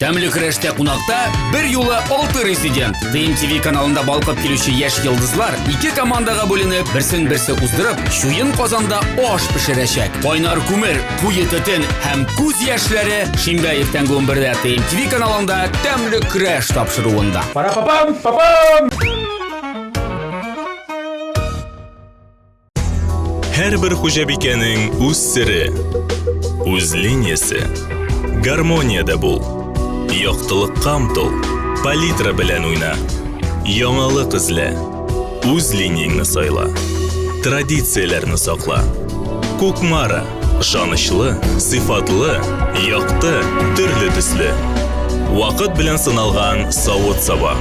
Тәмле көрәштә кунакта бер юлы 6 резидент. ТМТV каналында балкып килүче яшь йолдызлар 2 командага бүленеп, берсен-берсе уздырып, Шуен Казанда аш пешерәчәк. Кайнар күмер, куе төтен һәм күз яшьләре шимбә иртәнге 11-дә ТМТV каналында тәмле көрәш тапшыруында. Пара-папам! Һәрбер хуҗабикәнең үз сире, үз линиясе. Гармониядә бул. Яктылыкка омтыл, палитра белән уйна. Яңалык эзлә, үз линияңне сайла. Традицияләрне сакла. Кукмара, ышанычлы, сыйфатлы, якты, төрле төсле. Вакыт белән сыналган савыт-саба.